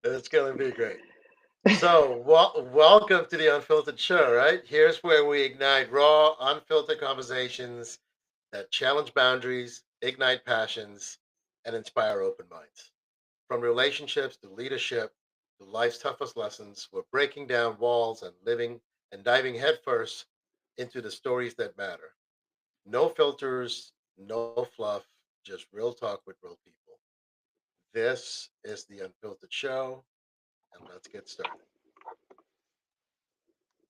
It's gonna be great. So, welcome to the Unfiltered Show, right? Here's where we ignite raw, unfiltered conversations that challenge boundaries, ignite passions, and inspire open minds. From relationships to leadership to life's toughest lessons, we're breaking down walls and living and diving headfirst into the stories that matter. No filters, no fluff, just real talk with real people. This is the Unfiltered Show, and let's get started.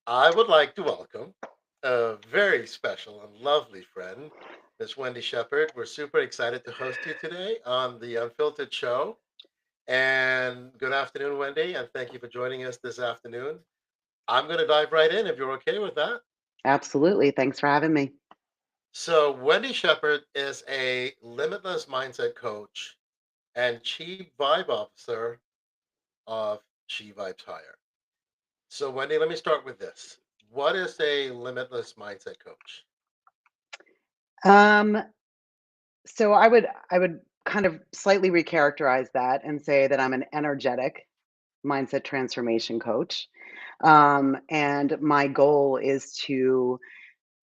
I would like to welcome a very special and lovely friend, Miss Wendy Sheppard. We're super excited to host you today on the Unfiltered Show. And good afternoon, Wendy, and thank you for joining us this afternoon. I'm going to dive right in if you're okay with that. Absolutely. Thanks for having me. So, Wendy Sheppard is a limitless mindset coach and chief vibe officer of She Vibes Higher. So, Wendy, let me start with this. What is a limitless mindset coach? Um, so I would kind of slightly recharacterize that and say that I'm an energetic mindset transformation coach. And my goal is to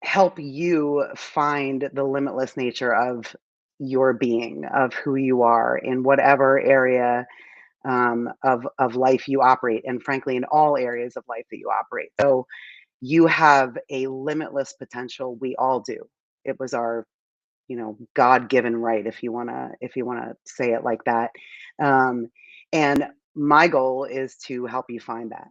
help you find the limitless nature of your being, of who you are in whatever area of life you operate, and frankly, in all areas of life that you operate. So you have a limitless potential. We all do. It was our god-given right, if you want to say it like that. Um, and my goal is to help you find that.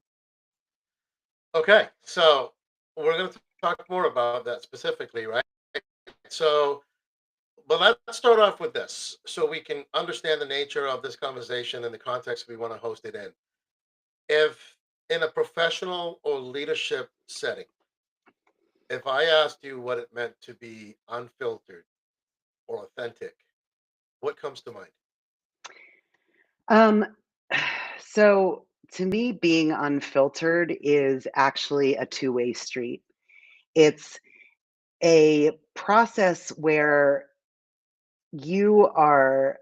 Okay, so we're going to talk more about that specifically, right? So, but let's start off with this so we can understand the nature of this conversation and the context we want to host it in. If in a professional or leadership setting, if I asked you what it meant to be unfiltered or authentic, what comes to mind? um, so to me, being unfiltered is actually a two-way street. It's a process where you are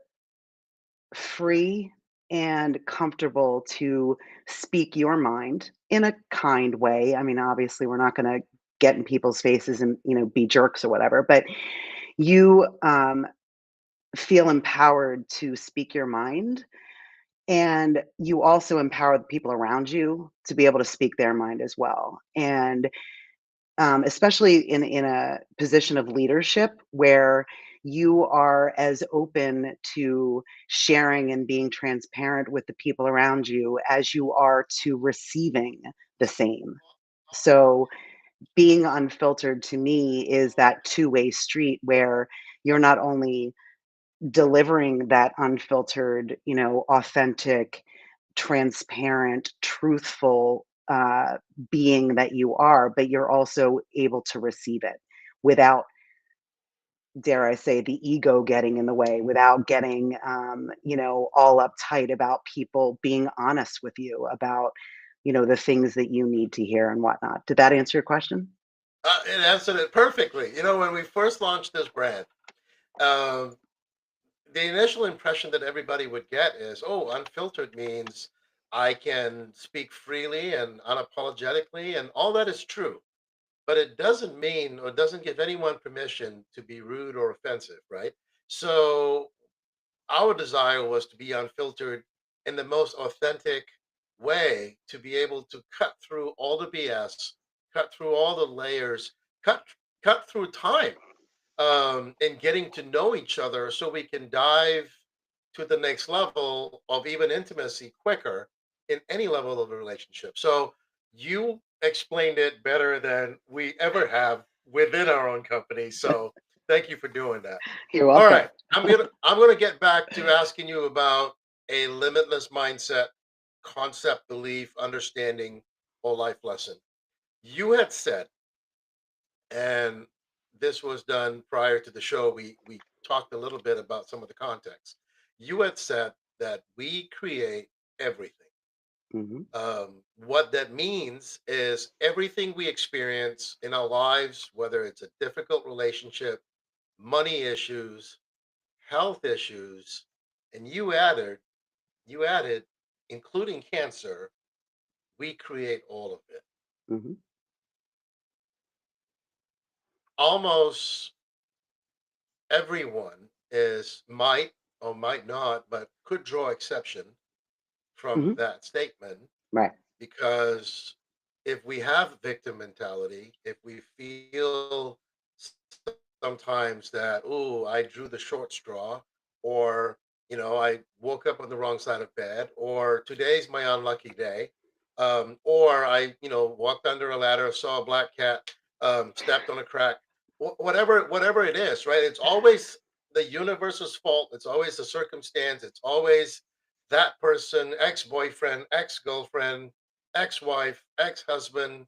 free and comfortable to speak your mind in a kind way. I mean, obviously, we're not going to get in people's faces and be jerks or whatever, but you feel empowered to speak your mind, and you also empower the people around you to be able to speak their mind as well. And especially in a position of leadership where you are as open to sharing and being transparent with the people around you as you are to receiving the same. So being unfiltered to me is that two-way street where you're not only delivering that unfiltered, authentic, transparent, truthful being that you are, but you're also able to receive it without, dare I say, the ego getting in the way, without getting, all uptight about people being honest with you about, the things that you need to hear and whatnot. Did that answer your question? It answered it perfectly. When we first launched this brand, um, the initial impression that everybody would get is, oh, unfiltered means I can speak freely and unapologetically, and all that is true. But it doesn't mean or doesn't give anyone permission to be rude or offensive, right? So our desire was to be unfiltered in the most authentic way, to be able to cut through all the BS, cut through all the layers, cut cut through time and getting to know each other so we can dive to the next level of even intimacy quicker in any level of a relationship. So you explained it better than we ever have within our own company. So thank you for doing that. You're All welcome. right. I'm gonna get back to asking you about a limitless mindset, concept, belief, understanding, or life lesson. You had said, and this was done prior to the show. We talked a little bit about some of the context. You had said that we create everything. Hmm. What that means is everything we experience in our lives, whether it's a difficult relationship, money issues, health issues, and you added including cancer, we create all of it. Hmm. Almost everyone is might or might not, but could draw exception from Hmm. that statement, Right. because if we have victim mentality, if we feel sometimes that, oh, I drew the short straw, or I woke up on the wrong side of bed, or today's my unlucky day, or I walked under a ladder, saw a black cat, stepped on a crack, whatever it is, right? It's always the universe's fault. It's always the circumstance. It's always that person, ex-boyfriend, ex-girlfriend, ex-wife, ex-husband,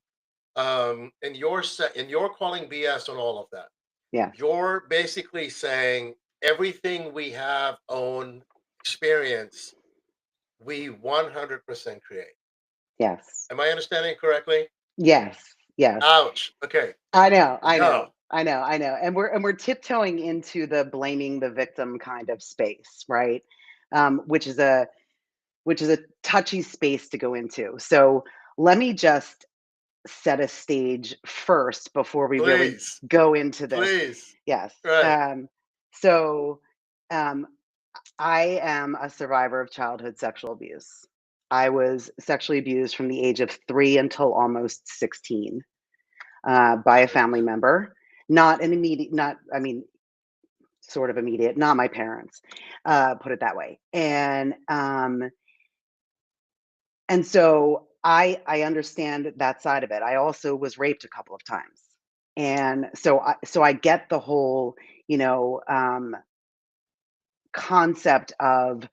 and you're calling BS on all of that. Yes. You're basically saying everything we have, own, experience, we 100% create. Yes. Am I understanding correctly? Yes. Yes. Ouch. Okay. I know. I Go. know. I know. I know. And we're tiptoeing into the blaming the victim kind of space, right? Which is a touchy space to go into. So let me just set a stage first before we really Please. go into this. Please. Yes. Right. So um, I am a survivor of childhood sexual abuse. I was sexually abused from the age of 3 until almost 16 by a Sorry to family hear. member. Not an immediate, not, I mean, sort of immediate, not my parents, put it that way. And so I understand that side of it. I also was raped a couple of times. And so I get the whole, you know, concept of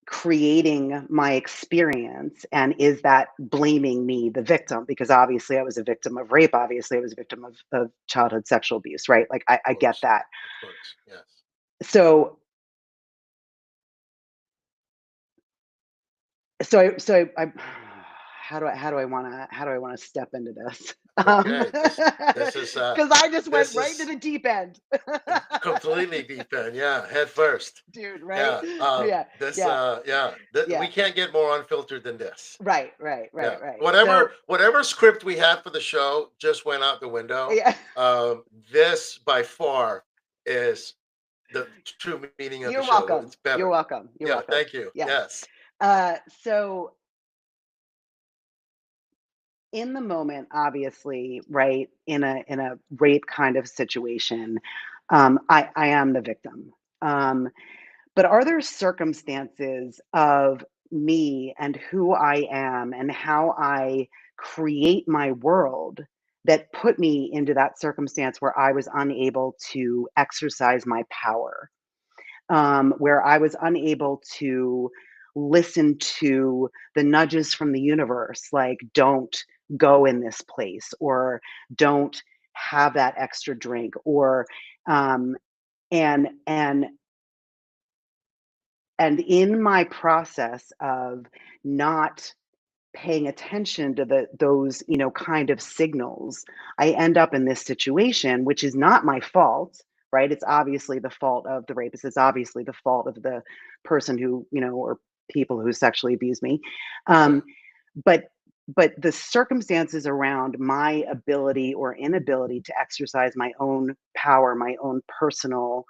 creating my experience, and is that blaming me, the victim? Because obviously I was a victim of rape, obviously I was a victim of childhood sexual abuse, right? Like I Of get course. that. Of course. Yes. So so I how do I want to step into this? Okay. This is Because I just went this right into is the deep end. completely deep end. Yeah, head first. Dude, right? Yeah. Yeah, yeah, Yeah. We yeah. can't get more unfiltered than this. Right, right, Yeah. right, right. Whatever So whatever script we had for the show just went out the window. yeah, This by far is the true meaning of the you're show. welcome. It's You're better. welcome. You're Yeah. welcome. Thank you. Yes. Yes. So in the moment, obviously, right, in a rape kind of situation, I am the victim. Um, but are there circumstances of me and who I am and how I create my world that put me into that circumstance where I was unable to exercise my power? Where I was unable to listen to the nudges from the universe, like, don't go in this place, or don't have that extra drink, or um, and and and in my process of not paying attention to those kind of signals, I end up in this situation, which is not my fault, right? It's obviously the fault of the rapist. It's obviously the fault of the person who, or people who sexually abuse me. Yeah. um, but but the circumstances around my ability or inability to exercise my own power, my own personal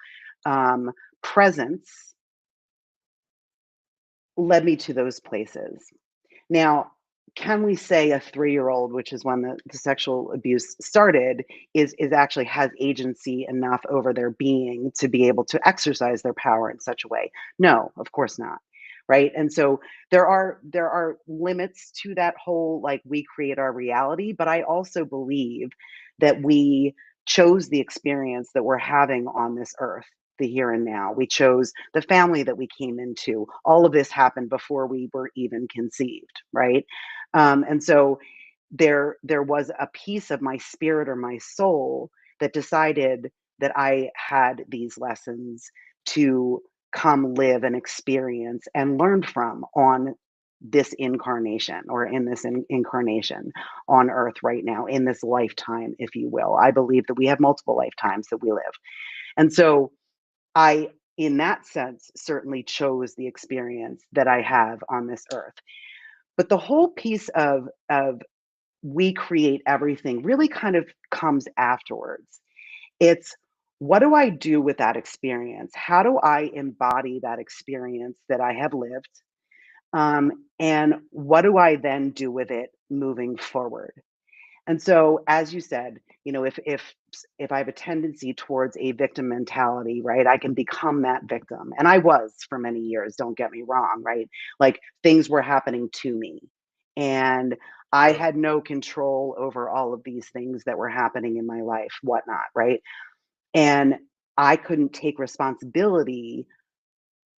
um, presence, led me to those places. Now, can we say a 3-year-old, which is when the sexual abuse started, is actually has agency enough over their being to be able to exercise their power in such a way? No, of course not. Right? And so there are limits to that whole, like, we create our reality, but I also believe that we chose the experience that we're having on this earth, the here and now. We chose the family that we came into. All of this happened before we were even conceived, right? And so there was a piece of my spirit or my soul that decided that I had these lessons to come live and experience and learn from on this incarnation, or in this incarnation on earth right now, in this lifetime, if you will. I believe that we have multiple lifetimes that we live. And so I in that sense, certainly chose the experience that I have on this earth. But the whole piece of we create everything really kind of comes afterwards. It's what do I do with that experience? How do I embody that experience that I have lived? And what do I then do with it moving forward? And so, as you said, if I have a tendency towards a victim mentality, right, I can become that victim, and I was for many years. Don't get me wrong, right? Like things were happening to me, and I Yeah. had no control over all of these things that were happening in my life, whatnot, right? And I couldn't take responsibility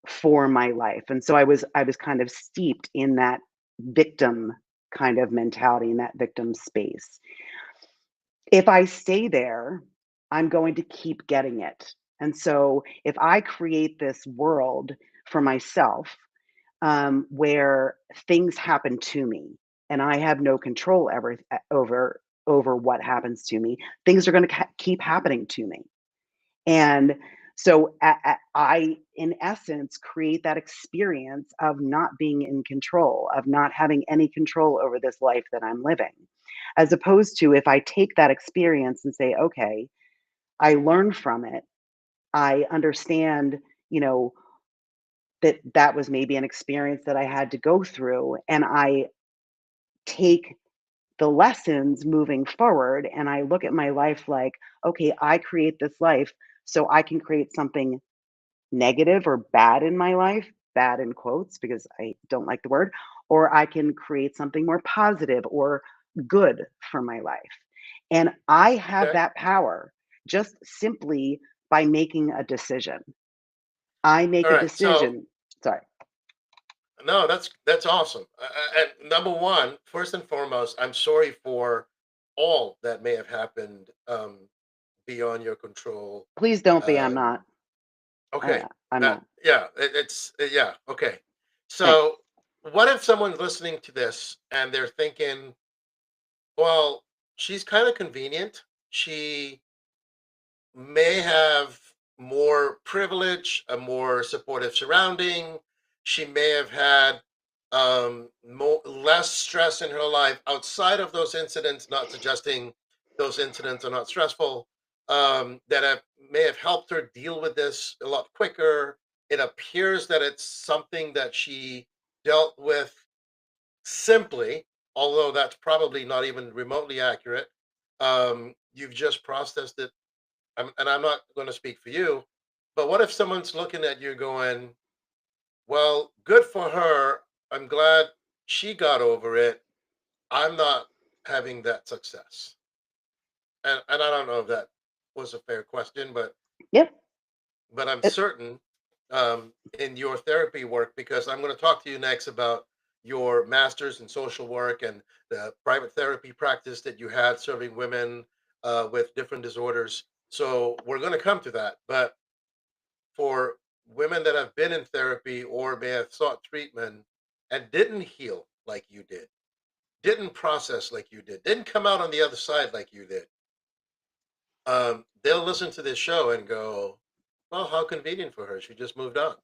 for my life, and so I was kind of steeped in that victim kind of mentality, in that victim space. If I stay there, I'm going to keep getting it. And so if I create this world for myself, where things happen to me and I have no control over what happens to me, things are going to keep happening to me. And so I, in essence, create that experience of not being in control, of not having any control over this life that I'm living. As opposed to if I take that experience and say, okay, I learned from it, I understand, you know, that that was maybe an experience that I had to go through, and I take the lessons moving forward and I look at my life like, okay, I create this life so I can create something negative or bad in my life, bad in quotes because I don't like the word, or I can create something more positive or good for my life. And I have Okay. that power just simply by making a decision. I make All a right. So decision. Sorry. no, that's awesome. And number one, first and foremost, I'm sorry for all that may have happened beyond your control. Please don't be. I'm Um, not. okay, I'm that not. yeah, yeah. Okay, Thanks. so what if someone's listening to this and they're thinking, well, she's kind of convenient. She may have more privilege, a more supportive surrounding. She may have had less stress in her life outside of those incidents, not suggesting those incidents are not stressful, that may have helped her deal with this a lot quicker. It appears that it's something that she dealt with simply, although that's probably not even remotely accurate. You've just processed it and I'm not going to speak for you, but what if someone's looking at you going, well, good for her. I'm glad she got over it. I'm not having that success. And I don't know if that was a fair question, Yep. but I'm It, certain in your therapy work, because I'm going to talk to you next about your master's in social work and the private therapy practice that you had serving women with different disorders. So we're going to come to that. But for women that have been in therapy or may have sought treatment and didn't heal like you did, didn't process like you did, didn't come out on the other side like you did, they'll listen to this show and go, well, how convenient for her. She just moved on.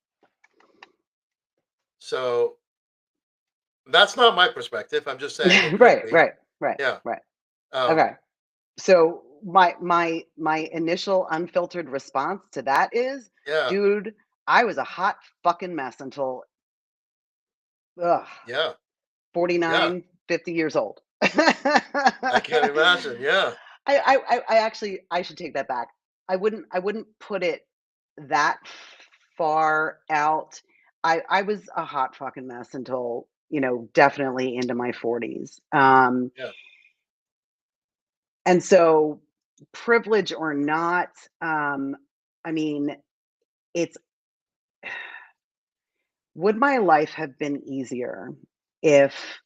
So that's not my perspective. I'm just saying it could right, be. right, right, Yeah. right. Um, Okay. So my initial unfiltered response to that is, yeah. dude, I was a hot fucking mess until ugh, Yeah. Yeah. 49, 50 years old. I can't imagine. Yeah. I actually I should take that back. I wouldn't put it that far out. I was a hot fucking mess until, definitely into my 40s. Yeah. And so privilege or not, I mean, it's would my life have been easier if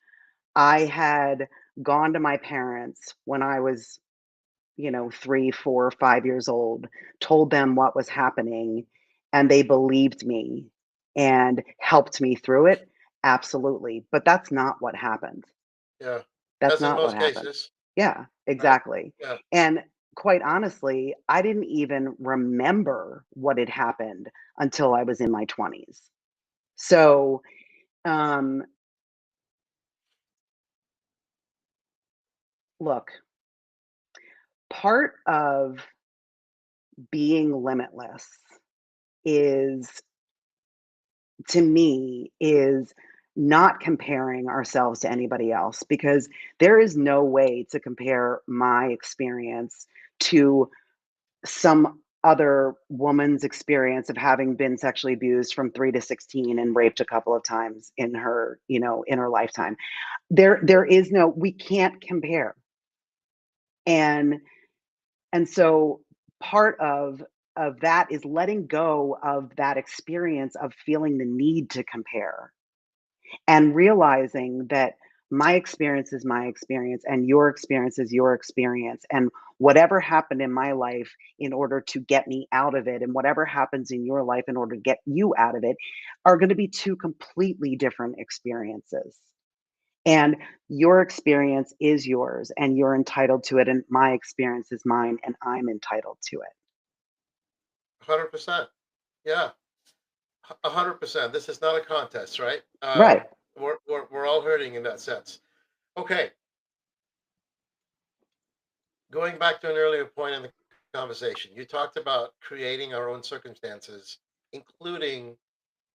I had gone to my parents when I was 3, 4, 5 years old, told them what was happening, and they believed me and helped me through it? Absolutely. But that's not what happened. Yeah. That's As in not what most happened. cases. Yeah, Right. exactly. Yeah. And quite honestly, I didn't even remember what had happened until I was in my 20s. So, um, look, part of being limitless is, to me, is not comparing ourselves to anybody else, because there is no way to compare my experience to some other woman's experience of having been sexually abused from 3 to 16 and raped a couple of times in her, in her lifetime. There is no, we can't compare. And so part of that is letting go of that experience of feeling the need to compare, and realizing that my experience is my experience and your experience is your experience, and whatever happened in my life in order to get me out of it, and whatever happens in your life in order to get you out of it, are going to be two completely different experiences. And your experience is yours and you're entitled to it, and my experience is mine and I'm entitled to it. 100%. Yeah, 100%. This is not a contest, right? Right. We're all hurting in that sense. Okay, going back to an earlier point in the conversation, you talked about creating our own circumstances, including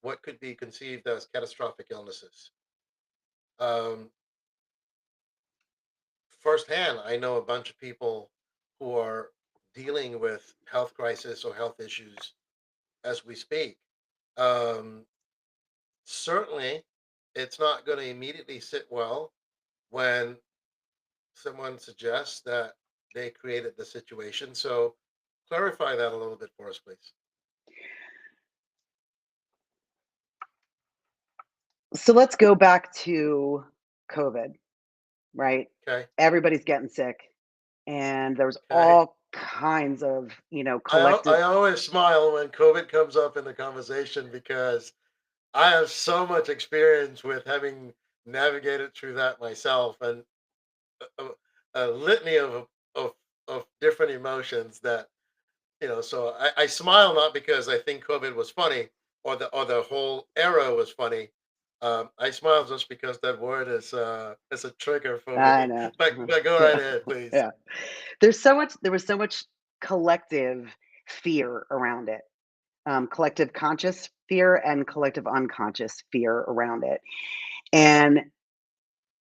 what could be conceived as catastrophic illnesses. Um, Firsthand, I know a bunch of people who are dealing with health crisis or health issues as we speak. Um, Certainly, it's not going to immediately sit well when someone suggests that they created the situation. So clarify that a little bit for us, please. So let's go back to COVID, right? Okay. Everybody's getting sick, and there was Okay. all kinds of, collective. I always smile when COVID comes up in the conversation because I have so much experience with having navigated through that myself, and a, a litany of of different emotions that, so I smile not because I think COVID was funny or the whole era was funny. I smile just because that word is a trigger for me. I know. But go right Yeah, ahead, please. yeah. There was so much collective fear around it, collective conscious fear and collective unconscious fear around it. And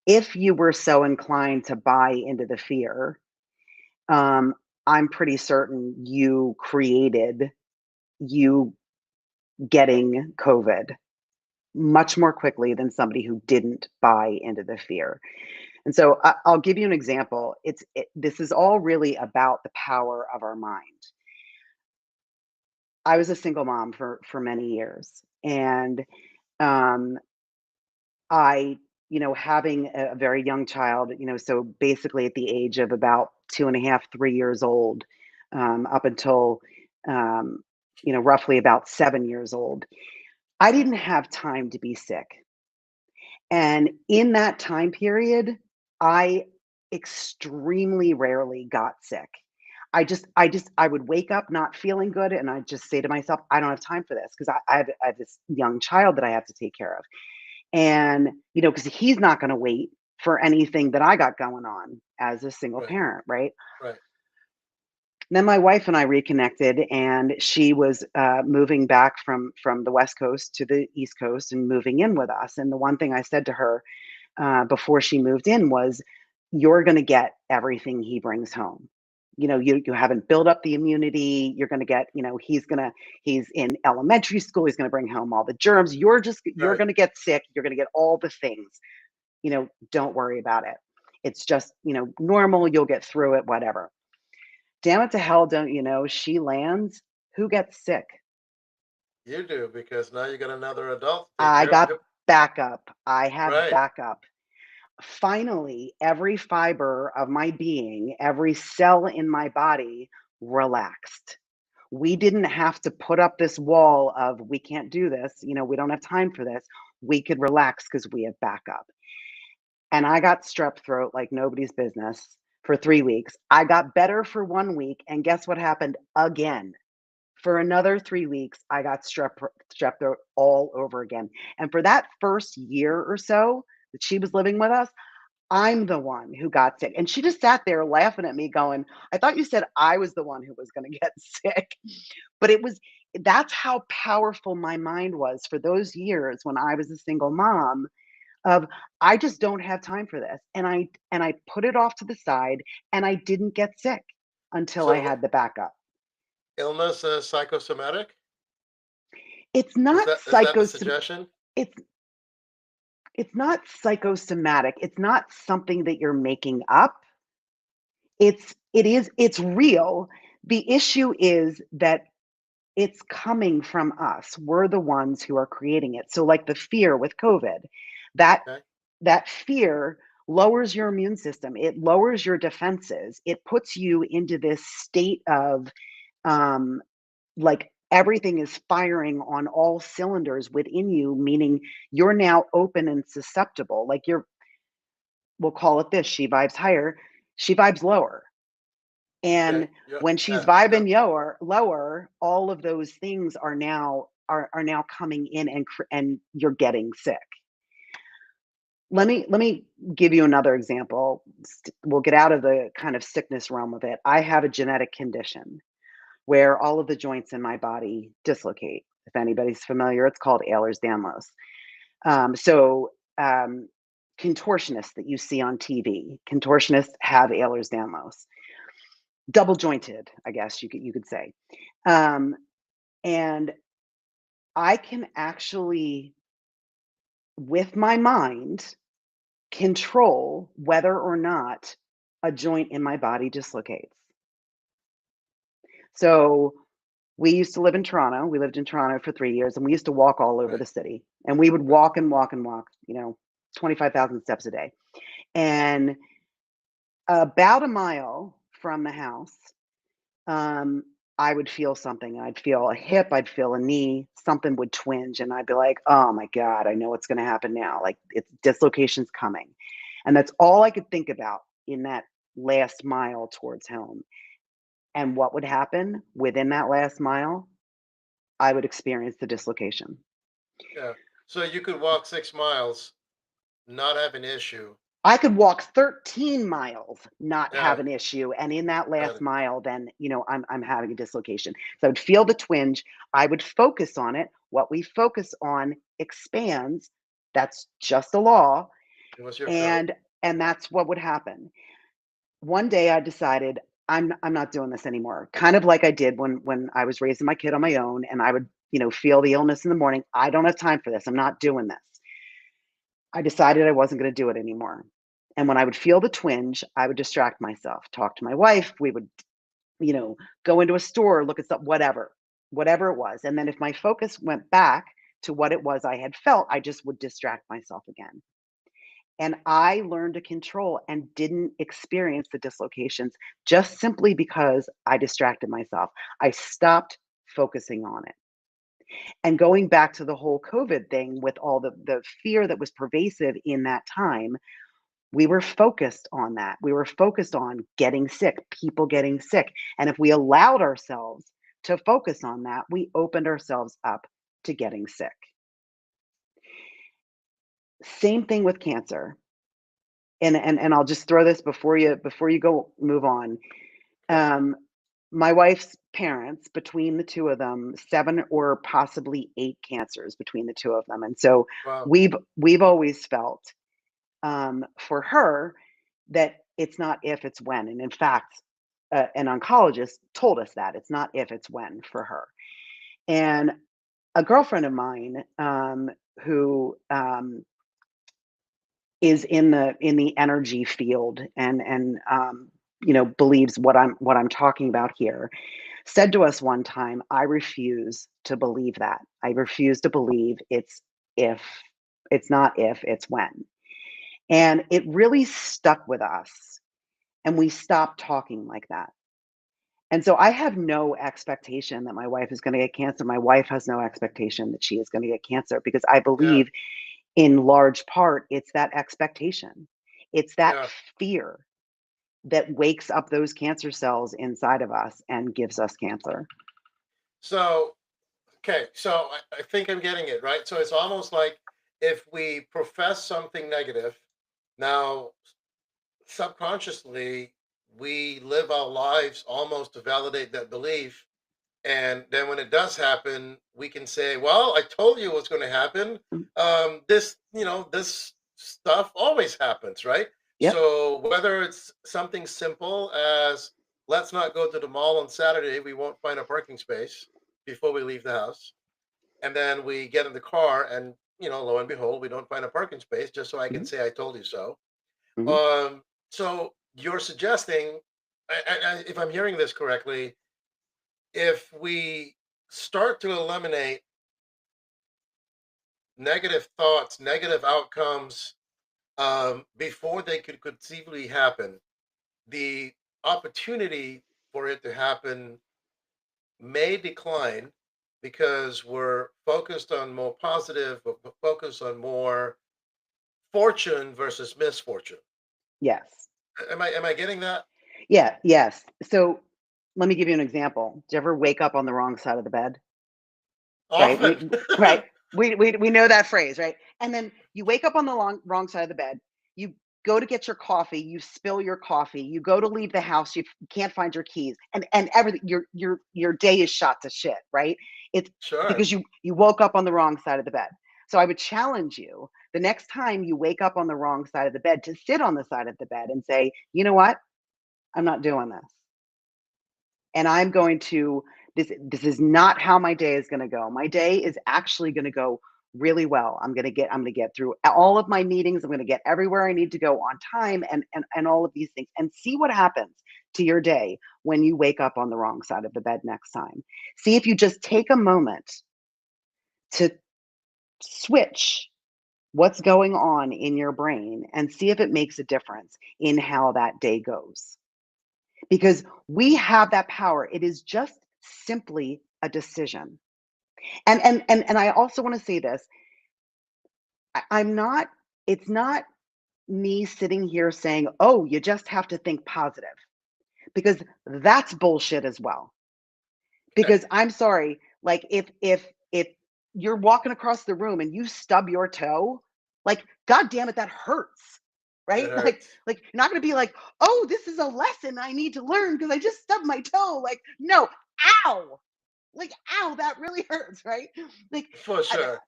if you were so inclined to buy into the fear, um, I'm pretty certain you created you getting COVID much more quickly than somebody who didn't buy into the fear. And so I'll give you an example. This is all really about the power of our mind. I was a single mom for many years, and um, I, having a very young child, so basically at the age of about 2.5, 3 years old, up until um, roughly about 7 years old, I didn't have time to be sick. And in that time period, I extremely rarely got sick. I would wake up not feeling good, and I'd just say to myself, I don't have time for this, because I have this young child that I have to take care of. And, because he's not going to wait for anything that I got going on as a single Right, parent, right? right, Then my wife and I reconnected, and she was moving back from the West Coast to the East Coast and moving in with us. And the one thing I said to her before she moved in was, "You're going to get everything he brings home. You haven't built up the immunity. You're going to get, he's in elementary school. He's going to bring home all the germs. You're right. going to get sick. You're going to get all the things. Don't worry about it. It's just, normal. You'll get through it, whatever." Damn it to hell, don't you know? She lands. Who gets sick? You do because now you got another adult to take I care of. got Yep. backup. I have Right, backup. Finally, every fiber of my being, every cell in my body relaxed. We didn't have to put up this wall of, we can't do this, we don't have time for this. We could relax because we have backup. And I got strep throat like nobody's business for 3 weeks. I got better for 1 week, and guess what happened again? For another 3 weeks, I got strep throat all over again. And for that first year or so that she was living with us, I'm the one who got sick. And she just sat there laughing at me, going, I thought you said I was the one who was going to get sick. But that's how powerful my mind was for those years when I was a single mom of I just don't have time for this. And I put it off to the side and I didn't get sick until I So had the backup. illness is psychosomatic? It's not Is that the psychosom suggestion? it's it's not psychosomatic. It's not something that you're making up. It's real. The issue is that it's coming from us. We're the ones who are creating it. So like the fear with COVID, that Okay. that fear lowers your immune system. It lowers your defenses. It puts you into this state of um like everything is firing on all cylinders within you, meaning you're now open and susceptible. Like we'll call it this, she vibes higher, she vibes lower. Okay. And Yeah. when she's Yeah. vibing lower, all of those things are now coming in and you're getting sick. Let me give you another example. We'll get out of the kind of sickness realm of it. I have a genetic condition where all of the joints in my body dislocate. If anybody's familiar, it's called Ehlers-Danlos. So contortionists that you see on TV, contortionists have Ehlers-Danlos. Double jointed, I guess you could say. Um, and I can actually, with my mind, control whether or not a joint in my body dislocates. So we used to live in Toronto. We lived in Toronto for 3 years, and we used to walk all over Right. the city. And we would Right. walk and walk and walk, 25,000 steps a day. And about a mile from the house, um, I would feel something. I'd feel a hip, I'd feel a knee, something would twinge, and I'd be like, "Oh my god, I know what's going to happen now. Like it's dislocation's coming." And that's all I could think about in that last mile towards home. And what would happen within that last mile? I would experience the dislocation. Yeah. So you could walk 6 miles, not have an issue. I could walk 13 miles, not have Yeah. an issue, and in that last Got it. mile, then, I'm having a dislocation. So I would feel the twinge, I would focus on it. What we focus on expands. That's just a law, It was your throat. and Yeah. that's what would happen. One day I decided I'm not doing this anymore. Kind of like I did when I was raising my kid on my own and I would, feel the illness in the morning. I don't have time for this. I'm not doing this. I decided I wasn't going to do it anymore. And when I would feel the twinge, I would distract myself, talk to my wife. We would, go into a store, look at stuff, whatever it was. And then if my focus went back to what it was I had felt, I just would distract myself again. And I learned to control and didn't experience the dislocations just simply because I distracted myself. I stopped focusing on it. And going back to the whole COVID thing with all the fear that was pervasive in that time, we were focused on that. We were focused on getting sick, people getting sick. And if we allowed ourselves to focus on that, we opened ourselves up to getting sick. Same thing with cancer. And I'll just throw this before you go move on. Okay. Um, my wife's parents, between the two of them, 7 or possibly 8 cancers between the two of them. And so Wow. we've always felt for her that it's not if, it's when. And in fact, an oncologist told us that it's not if, it's when for her. And a girlfriend of mine who is in the energy field and believes what I'm talking about here, said to us one time, I refuse to believe that. I refuse to believe if it's not if, it's when. And it really stuck with us, and we stopped talking like that. And so I have no expectation that my wife is going to get cancer. My wife has no expectation that she is going to get cancer because I Yeah. believe in large part it's that expectation. It's that Yeah. fear that wakes up those cancer cells inside of us and gives us cancer. So, okay, so I think I'm getting it, right? So it's almost like if we profess something negative, now subconsciously we live our lives almost to validate that belief. And then when it does happen, we can say, well, I told you what's going to happen. Mm, This stuff always happens, right? yep. So whether it's something simple as let's not go to the mall on Saturday, we won't find a parking space before we leave the house. And then we get in the car and, lo and behold, we don't find a parking space just so I can Mhm, say I told you so. mhm. So you're suggesting, if I'm hearing this correctly, if we start to eliminate negative thoughts, negative outcomes before they could conceivably happen, the opportunity for it to happen may decline because we're focused on more positive, focused on more fortune versus misfortune. Yes. Am I getting that? Yeah, yes. So let me give you an example. Do you ever wake up on the wrong side of the bed? Right? Often. Right. We know that phrase, right? And then you wake up on the wrong side of the bed. You go to get your coffee, you spill your coffee. You go to leave the house, you can't find your keys, and everything. Your day is shot to shit, right? It's Sure. because you woke up on the wrong side of the bed. So I would challenge you the next time you wake up on the wrong side of the bed to sit on the side of the bed and say, you know what? I'm not doing this. And I'm going to this is not how my day is going to go. My day is actually going to go really well. I'm going to get through all of my meetings. I'm going to get everywhere I need to go on time and all of these things and see what happens to your day when you wake up on the wrong side of the bed next time. See if you just take a moment to switch what's going on in your brain and see if it makes a difference in how that day goes, because we have that power. It is just simply a decision. And I also want to say this. I'm not. It's not me sitting here saying, "Oh, you just have to think positive," because that's bullshit as well. Okay. Because I'm sorry, like if you're walking across the room and you stub your toe, like god damn it, that hurts. It Right? hurts. Like you're not gonna be like, oh, this is a lesson I need to learn because I just stubbed my toe. Like, no, ow. Like, ow, that really hurts, right? Like For I, sure.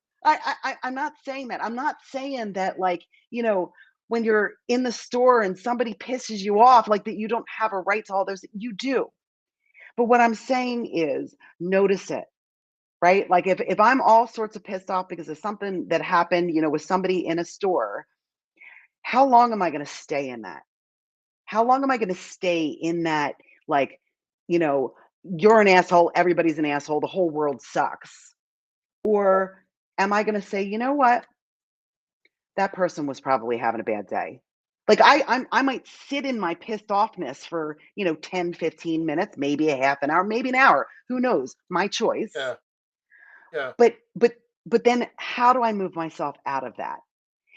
I'm not saying that. I'm not saying that like, when you're in the store and somebody pisses you off, like that you don't have a right to all those. You do. But what I'm saying is notice it, right? Like if I'm all sorts of pissed off because of something that happened, with somebody in a store, how long am I going to stay in that? How long am I going to stay in that like, you know, you're an asshole, everybody's an asshole, the whole world sucks? Or am I going to say, you know what? That person was probably having a bad day. Like I might sit in my pissed offness for, 10, 15 minutes, maybe a half an hour, maybe an hour. Who knows? My choice. Yeah. Yeah. But then how do I move myself out of that?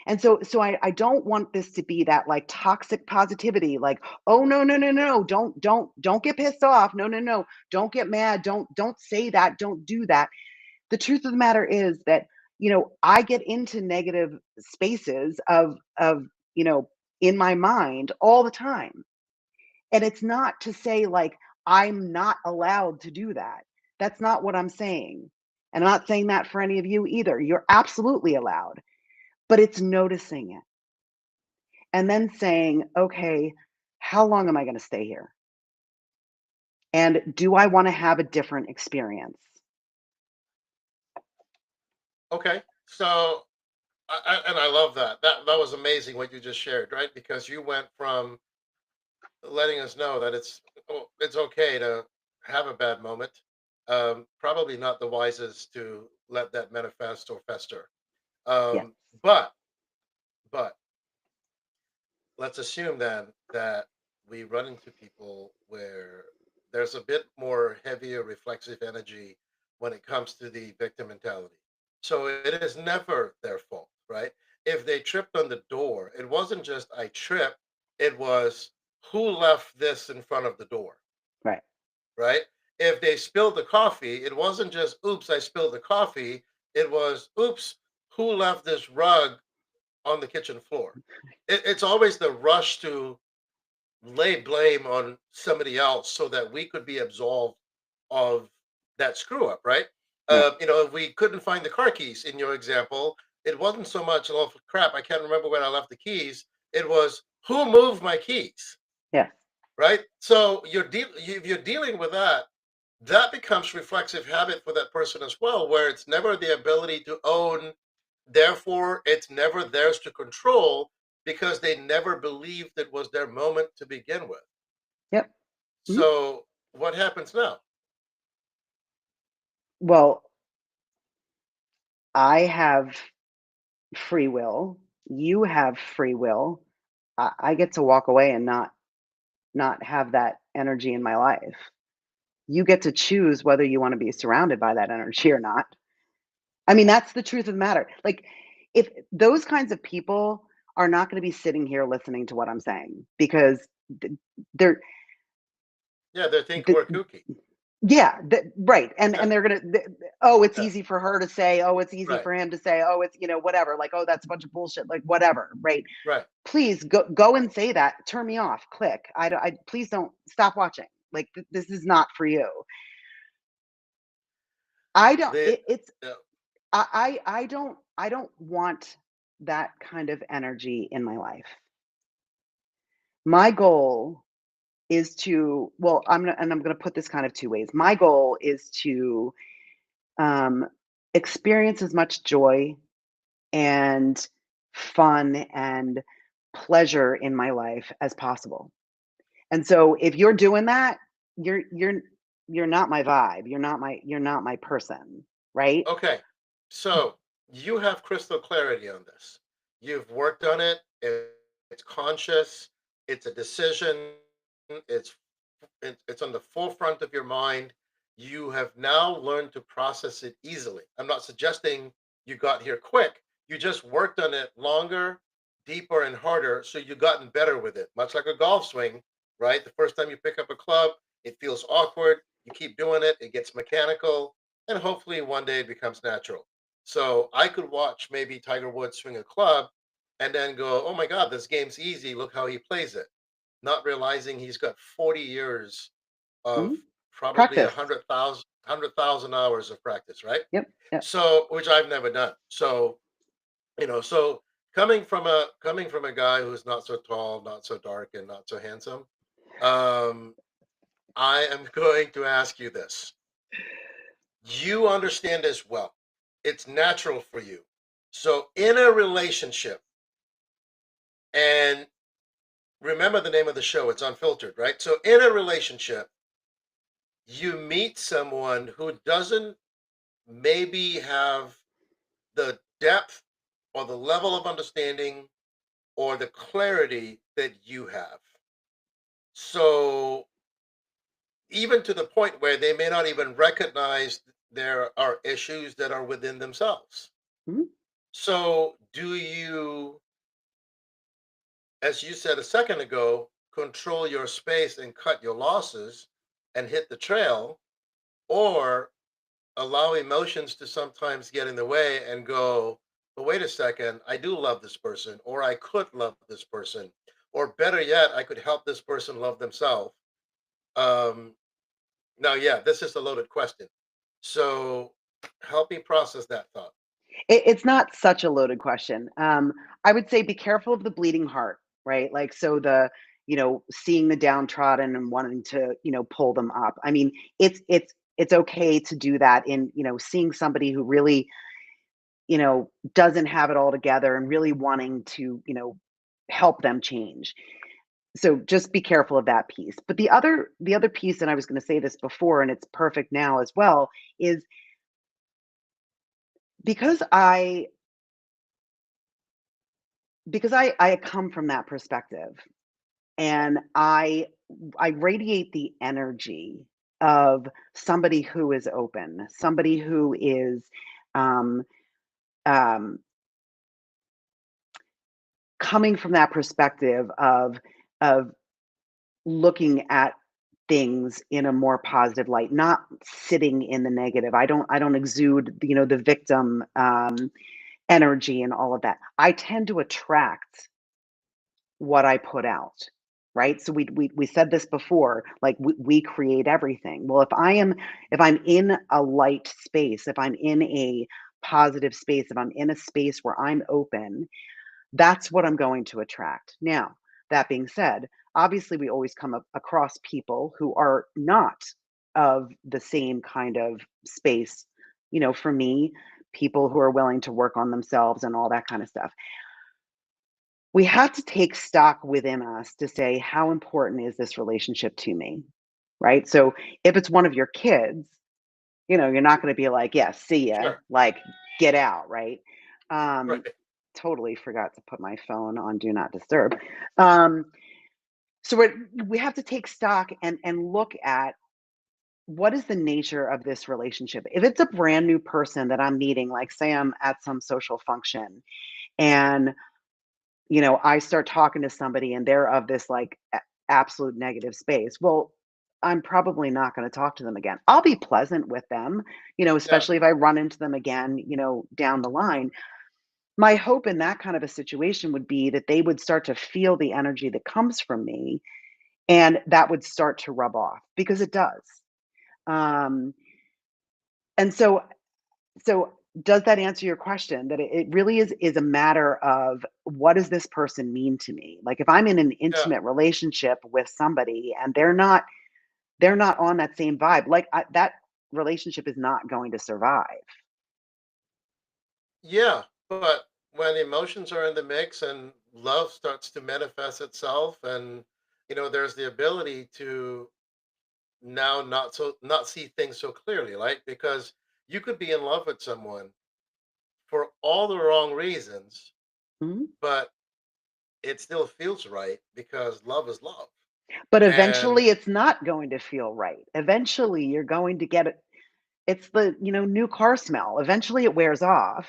And so I don't want this to be that like toxic positivity, like, oh no, no, no, no, don't get pissed off. No, no, no. Don't get mad. Don't say that. Don't do that. The truth of the matter is that, I get into negative spaces of, you know, in my mind all the time. And it's not to say like I'm not allowed to do that. That's not what I'm saying. And I'm not saying that for any of you either. You're absolutely allowed, but it's noticing it and then saying, okay, how long am I going to stay here? And do I want to have a different experience? Okay. So, and I love that. That was amazing what you just shared, right? Because you went from letting us know that it's okay to have a bad moment. Probably not the wisest to let that manifest or fester. Yes. Um, but but let's assume then that we run into people where there's a bit more heavier reflexive energy when it comes to the victim mentality. So it is never their fault, right? If they tripped on the door, it wasn't just I tripped, it was who left this in front of the door, Right. right? If they spilled the coffee, it wasn't just, oops, I spilled the coffee. It was, oops, who left this rug on the kitchen floor? It's always the rush to lay blame on somebody else so that we could be absolved of that screw up, right? Right. If we couldn't find the car keys in your example, it wasn't so much, oh crap, I can't remember where I left the keys. It was, who moved my keys, Yes. right? So if you're dealing with that, that becomes reflexive habit for that person as well, where it's never the ability to own, therefore it's never theirs to control because they never believed it was their moment to begin with. Yep. Mhm. So what happens now? Well, I have free will. You have free will. I get to walk away and not have that energy in my life. You get to choose whether you want to be surrounded by that energy or not. I mean, that's the truth of the matter. Like, if those kinds of people are not going to be sitting here listening to what I'm saying because th- they're Yeah, they think th- we're kooky. yeah, right. Yeah, And they're gonna oh, it's yeah, easy for her to say, oh, it's easy right, for him to say, oh, it's whatever, like, oh, that's a bunch of bullshit, like whatever, right? right. Please go and say that. Turn me off. Click. I please don't stop watching. Like this is not for you. I don't. They, It's yeah, I don't want that kind of energy in my life. My goal is to well, I'm gonna put this kind of two ways. My goal is to um, experience as much joy and fun and pleasure in my life as possible. And so if you're doing that, you're you're you're not my vibe. You're not my person, right? okay. So you have crystal clarity on this. You've worked on it. It's conscious. It's a decision. It's it's on the forefront of your mind. You have now learned to process it easily. I'm not suggesting you got here quick. You just worked on it longer, deeper, and harder. So you've gotten better with it, much like a golf swing, right? The first time you pick up a club, it feels awkward. You keep doing it, it gets mechanical, and hopefully one day it becomes natural. So I could watch maybe Tiger Woods swing a club and then go, oh my God, this game's easy. Look how he plays it, not realizing he's got 40 years of Mhm. probably Practice. 100,000 hours of practice, right? Yep. Yep. So, which I've never done. So, so coming from a guy who's not so tall, not so dark, and not so handsome, um, I am going to ask you this. You understand as well. It's natural for you. So, in a relationship, and remember the name of the show, it's unfiltered, right? So, in a relationship, you meet someone who doesn't maybe have the depth or the level of understanding or the clarity that you have. So, even to the point where they may not even recognize there are issues that are within themselves. Mhm. So, do you, as you said a second ago, control your space and cut your losses and hit the trail, or allow emotions to sometimes get in the way and go, but wait a second, I do love this person, or I could love this person, or better yet, I could help this person love themselves. Um, Now, yeah, this is a loaded question. So help me process that thought. It's not such a loaded question. I would say be careful of the bleeding heart, right? Like, so seeing the downtrodden and wanting to, pull them up. I mean, it's okay to do that in, seeing somebody who really, doesn't have it all together and really wanting to, help them change. So just be careful of that piece. But the other piece, and I was going to say this before, and it's perfect now as well, is because I because I come from that perspective and I radiate the energy of somebody who is open, somebody who is um, um, coming from that perspective of looking at things in a more positive light, not sitting in the negative. I don't exude, the victim energy and all of that. I tend to attract what I put out, right? So we said this before, like we create everything. Well, if I'm in a light space, if I'm in a positive space, if I'm in a space where I'm open, that's what I'm going to attract. Now, that being said, obviously we always come across people who are not of the same kind of space. For me, people who are willing to work on themselves and all that kind of stuff. We have to take stock within us to say, how important is this relationship to me? Right? So if it's one of your kids, you're not going to be like, yeah, see ya, Sure. like get out, right? Um, Right. totally forgot to put my phone on do not disturb. Um, so we have to take stock and look at what is the nature of this relationship. If it's a brand new person that I'm meeting, like say I'm at some social function and I start talking to somebody and they're of this like absolute negative space. Well, I'm probably not going to talk to them again. I'll be pleasant with them, Yeah. especially if I run into them again, down the line. My hope in that kind of a situation would be that they would start to feel the energy that comes from me and that would start to rub off because it does. Um, and so does that answer your question that it really is a matter of what does this person mean to me? Like if I'm in an Yeah. intimate relationship with somebody and they're not on that same vibe, like that relationship is not going to survive. Yeah. But when emotions are in the mix and love starts to manifest itself, and there's the ability to now not see things so clearly, right? Because you could be in love with someone for all the wrong reasons, Mhm. but it still feels right because love is love. But And eventually it's not going to feel right. Eventually you're going to get it. It's the, new car smell. Eventually it wears off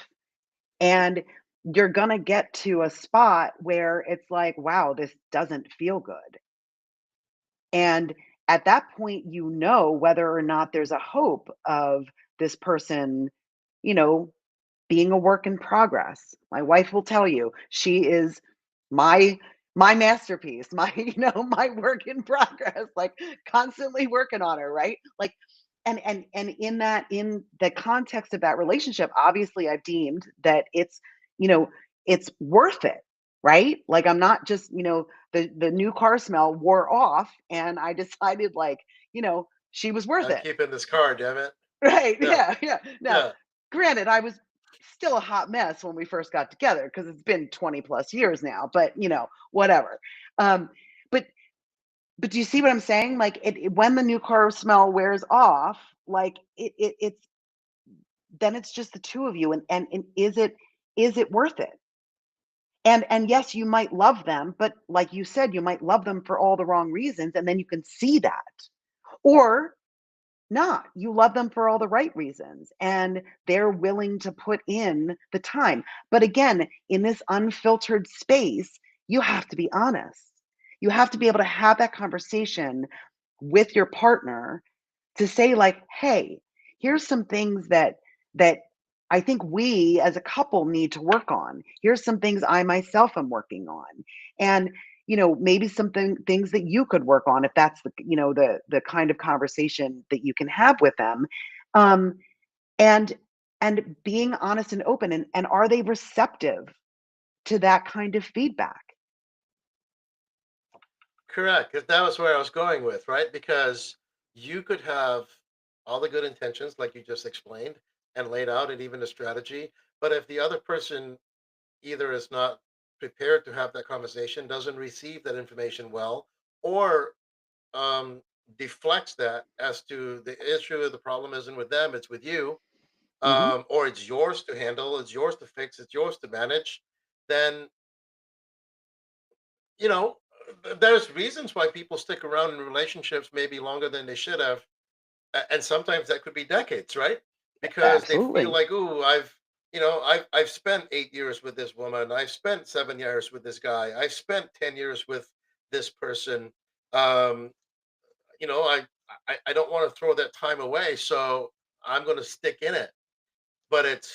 and you're going to get to a spot where it's like, wow, this doesn't feel good. And at that point, whether or not there's a hope of this person, you know, being a work in progress. My wife will tell you she is my my masterpiece, my my work in progress, like constantly working on her, right? Like and in the context of that relationship, obviously I've deemed that you know, it's worth it, right? Like I'm not just, the new car smell wore off and I decided like, she was worth I'm it. keeping this car, damn it. Right. Yeah. Yeah. Yeah. Now, Yeah. granted, I was still a hot mess when we first got together because it's been 20 plus years now, but whatever. Um, but do you see what I'm saying? Like when the new car smell wears off, like it's then it's just the two of you, and is it worth it? And yes, you might love them, but like you said, you might love them for all the wrong reasons, and then you can see that. Or not. You love them for all the right reasons and they're willing to put in the time. But again, in this unfiltered space, you have to be honest. You have to be able to have that conversation with your partner to say like, "Hey, here's some things that I think we as a couple need to work on. Here's some things I myself am working on." And maybe something things that you could work on if that's the kind of conversation that you can have with them. Um and being honest and open and are they receptive to that kind of feedback? Correct. 'Cause that was where I was going with, right? Because you could have all the good intentions, like you just explained, and laid out, and even a strategy. But if the other person either is not prepared to have that conversation, doesn't receive that information well, or deflects that as to the issue of the problem isn't with them, it's with you, Mhm. or it's yours to handle, it's yours to fix, it's yours to manage, then you know, there's reasons why people stick around in relationships maybe longer than they should have, and sometimes that could be decades, right? Because they feel Absolutely. like, "Ooh, I've spent 8 years with this woman. I've spent 7 years with this guy. I've spent 10 years with this person. Um, you know, I don't want to throw that time away, so I'm going to stick in it. But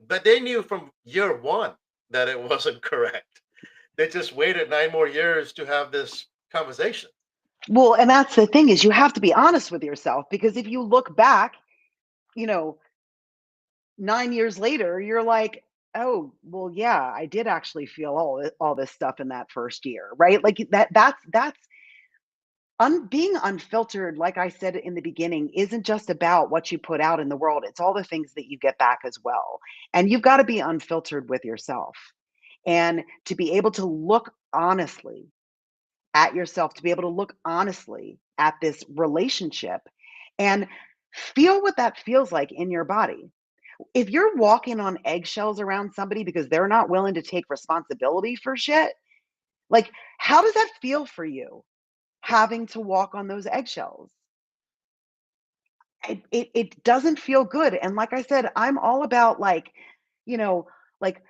but they knew from year one that it wasn't correct. They just waited 9 more years to have this conversation. Well, and that's the thing is you have to be honest with yourself because if you look back, you know, 9 years later, you're like, oh, well, yeah, I did actually feel all this stuff in that first year, right? Like that's being unfiltered, like I said in the beginning, isn't just about what you put out in the world. It's all the things that you get back as well. And you've got to be unfiltered with yourself. And to be able to look honestly at yourself, to be able to look honestly at this relationship and feel what that feels like in your body. If you're walking on eggshells around somebody because they're not willing to take responsibility for shit, like how does that feel for you Yeah. having to walk on those eggshells? It doesn't feel good. And like I said, I'm all about like, you know, like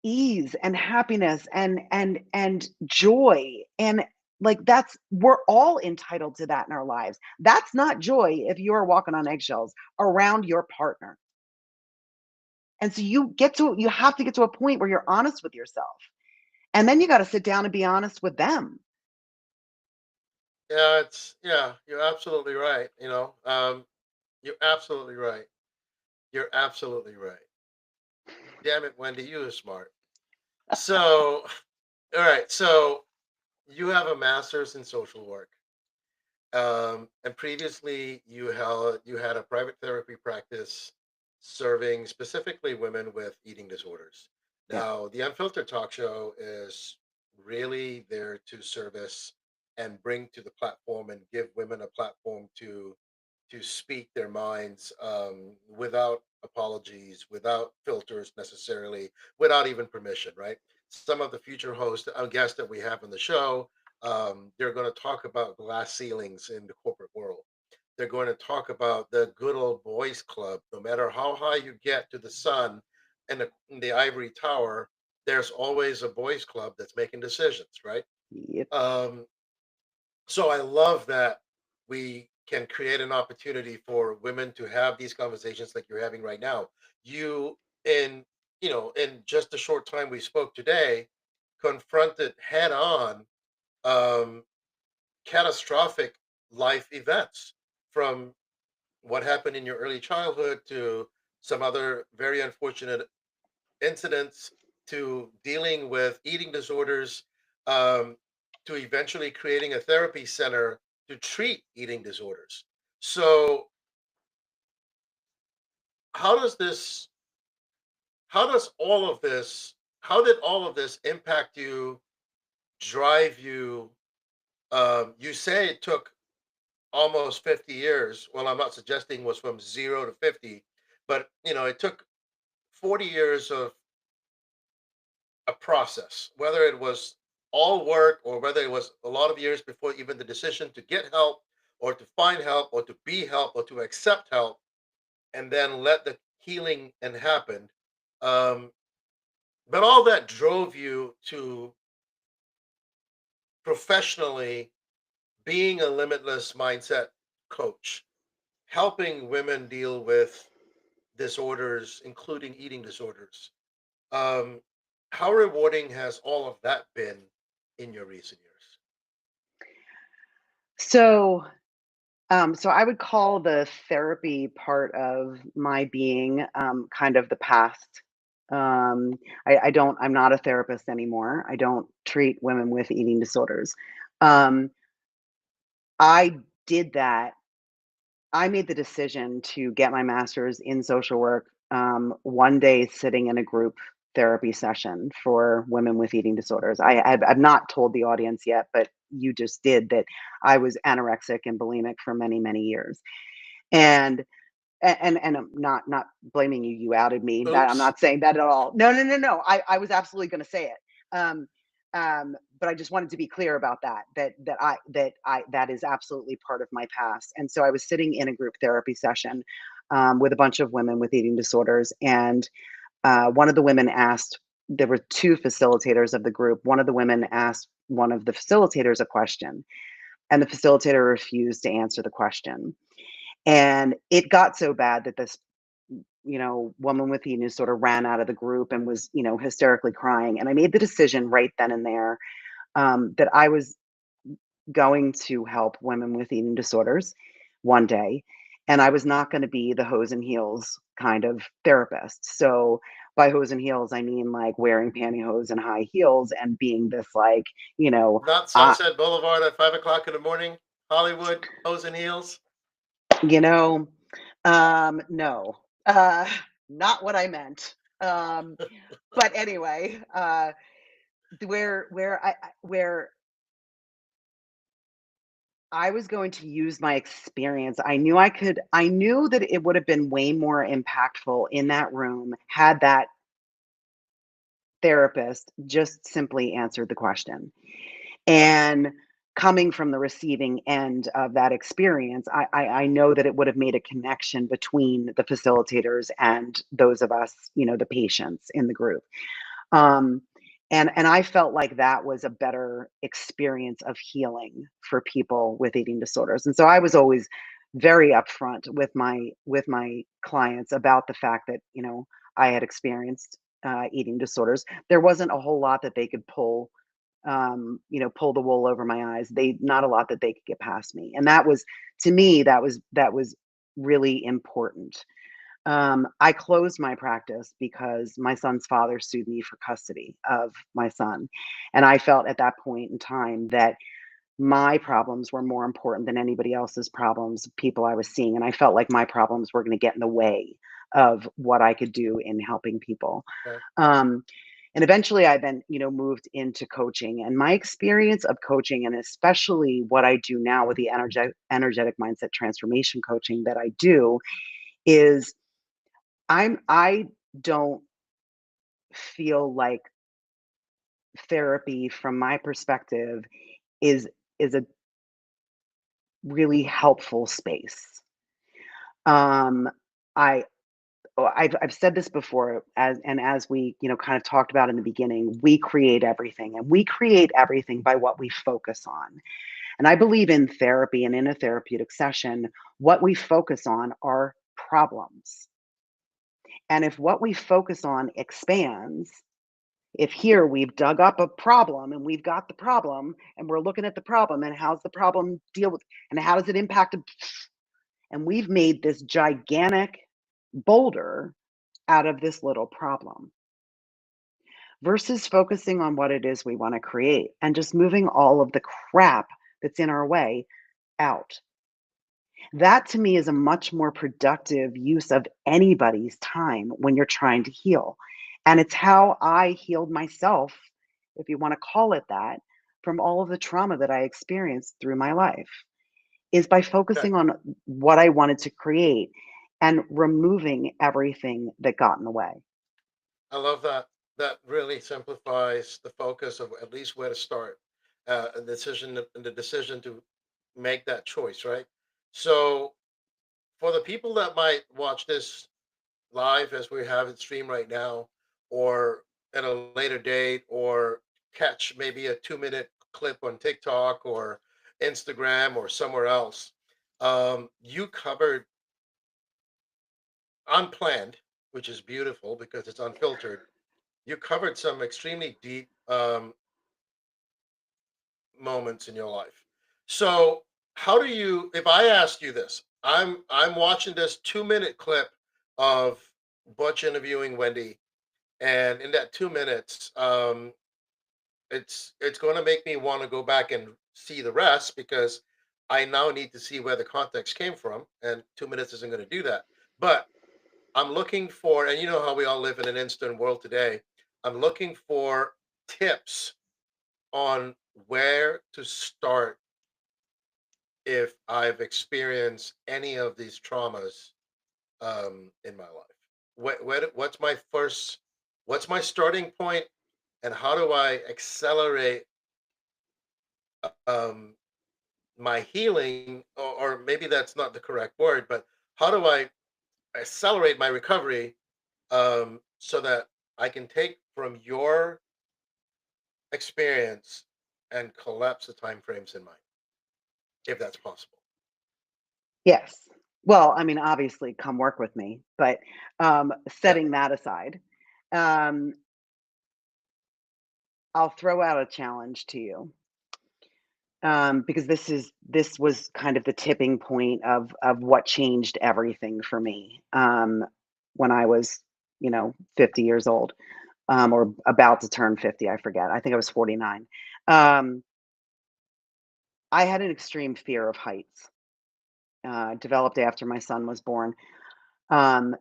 ease and happiness and joy and like that's we're all entitled to that in our lives. That's not joy if you are walking on eggshells around your partner. And so you have to get to a point where you're honest with yourself. And then you got to sit down and be honest with them. Yeah, yeah, you're absolutely right. You're absolutely right. You're absolutely right. Damn it, Wendy, you are smart. So, all right, so you have a master's in social work. And previously you had a private therapy practice serving specifically women with eating disorders. Yeah. Now, the Unfiltered Talk Show is really there to service and bring to the platform and give women a platform to speak their minds, without apologies, without filters necessarily, without even permission, right? Some of the future hosts, guests that we have on the show, they're going to talk about glass ceilings in the corporate world. They're going to talk about the good old boys club. No matter how high you get to the sun and the ivory tower, there's always a boys club that's making decisions, right? Yep. Um, so I love that we can create an opportunity for women to have these conversations like you're having right now. You in in just a short time we spoke today, confronted head on, um, catastrophic life events, from what happened in your early childhood to some other very unfortunate incidents, to dealing with eating disorders, um, to eventually creating a therapy center to treat eating disorders. So, how does this, how does all of this, how did all of this impact you, drive you? You say it took almost 50 years. Well, I'm not suggesting was from 0 to 50, but it took 40 years of a process, whether it was all work or whether it was a lot of years before even the decision to get help or to find help or to be help or to accept help, and then let the healing and happen. Um, but all that drove you to professionally being a limitless mindset coach, helping women deal with disorders, including eating disorders. Um, how rewarding has all of that been in your recent years? So so I would call the therapy part of my being kind of the past. I'm not a therapist anymore. I don't treat women with eating disorders. Um, I did that. I made the decision to get my master's in social work one day sitting in a group therapy session for women with eating disorders. I've not told the audience yet, but you just did that. I was anorexic and bulimic for many, many years. And and I'm not blaming you. You outed me. That I'm Oops. not saying that at all. No, no, no, no. I was absolutely going to say it. Um, but I just wanted to be clear about that. That is absolutely part of my past. And so I was sitting in a group therapy session with a bunch of women with eating disorders, and one of the women asked. There were two facilitators of the group. One of the women asked one of the facilitators a question, and the facilitator refused to answer the question. And it got so bad that this, woman with eating disorder ran out of the group and was, hysterically crying. And I made the decision right then and there that I was going to help women with eating disorders one day, and I was not gonna be the hose and heels kind of therapist. So, by hose and heels, I mean, like, wearing pantyhose and high heels and being this, like, you know, Not uh, Sunset Boulevard at 5 o'clock in the morning, Hollywood, hose and heels. you know, no, uh, not what I meant. But anyway, where I was going to use my experience. I knew that it would have been way more impactful in that room had that therapist just simply answered the question. And coming from the receiving end of that experience, I know that it would have made a connection between the facilitators and those of us, the patients in the group. Um, and I felt like that was a better experience of healing for people with eating disorders. And so I was always very upfront with my clients about the fact that, I had experienced eating disorders. There wasn't a whole lot that they could pull the wool over my eyes. They not a lot that they could get past me. And that was, to me, that was really important. I closed my practice because my son's father sued me for custody of my son. And I felt at that point in time that my problems were more important than anybody else's problems, people I was seeing. And I felt like my problems were going to get in the way of what I could do in helping people. Okay. Um, and eventually I then, moved into coaching, and my experience of coaching, and especially what I do now with the energetic mindset transformation coaching that I do, is I don't feel like therapy from my perspective is a really helpful space. Um, I I've said this before, as we, kind of talked about in the beginning, we create everything, and we create everything by what we focus on. And I believe in therapy and in a therapeutic session, what we focus on are problems. And if what we focus on expands, if here we've dug up a problem and we've got the problem and we're looking at the problem and how's the problem deal with, and how does it impact, and we've made this gigantic boulder out of this little problem versus focusing on what it is we want to create and just moving all of the crap that's in our way out. That to me is a much more productive use of anybody's time when you're trying to heal. And it's how I healed myself, if you want to call it that, from all of the trauma that I experienced through my life, is by Okay. focusing on what I wanted to create and removing everything that got in the way. I love that. That really simplifies the focus of at least where to start, the decision to make that choice, right? So, for the people that might watch this live as we have it streamed right now, or at a later date, or catch maybe a 2 minute clip on TikTok or Instagram or somewhere else, you covered unplanned, which is beautiful because it's unfiltered. You covered some extremely deep moments in your life. So, how do you? If I asked you this, I'm watching this 2 minute clip of Butch interviewing Wendy, and in that 2 minutes, it's going to make me want to go back and see the rest because I now need to see where the context came from, and 2 minutes isn't going to do that. But I'm looking for, and you know how we all live in an instant world today. I'm looking for tips on where to start if I've experienced any of these traumas in my life. What's my first? What's my starting point, and how do I accelerate um, my healing? Or maybe that's not the correct word, but how do I accelerate my recovery so that I can take from your experience and collapse the time frames in mine? if that's possible. Yes. Well, I mean, obviously, come work with me, but Yeah. setting that aside, um, I'll throw out a challenge to you, because this was kind of the tipping point of what changed everything for me, when I was, 50 years old, or about to turn 50. I forget. I think I was 49. Um, I had an extreme fear of heights, developed after my son was born. Um,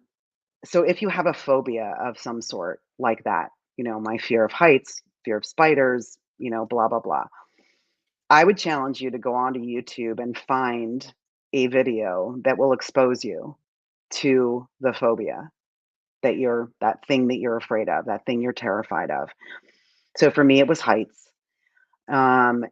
So if you have a phobia of some sort like that, my fear of heights, fear of spiders, blah, blah, blah, I would challenge you to go onto YouTube and find a video that will expose you to the phobia that thing that you're afraid of, that thing you're terrified of. So for me, it was heights. And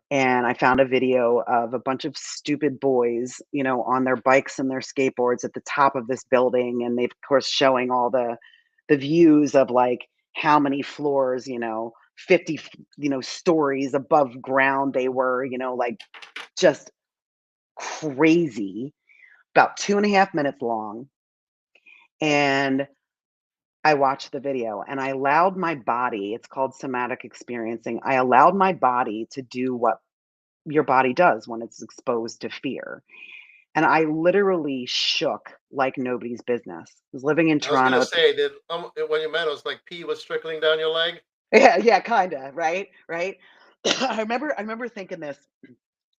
I found a video of a bunch of stupid boys, on their bikes and their skateboards at the top of this building, and they, of course, showing all the views of like how many floors, 50, stories above ground they were, like just crazy. About 2.5 minutes long, and I watched the video and I allowed my body. It's called somatic experiencing. I allowed my body to do what your body does when it's exposed to fear. And I literally shook like nobody's business. I was living in I was gonna Toronto at the say, did when you met, it was like pee was trickling down your leg. yeah, yeah, kinda, right? Right? I remember thinking this.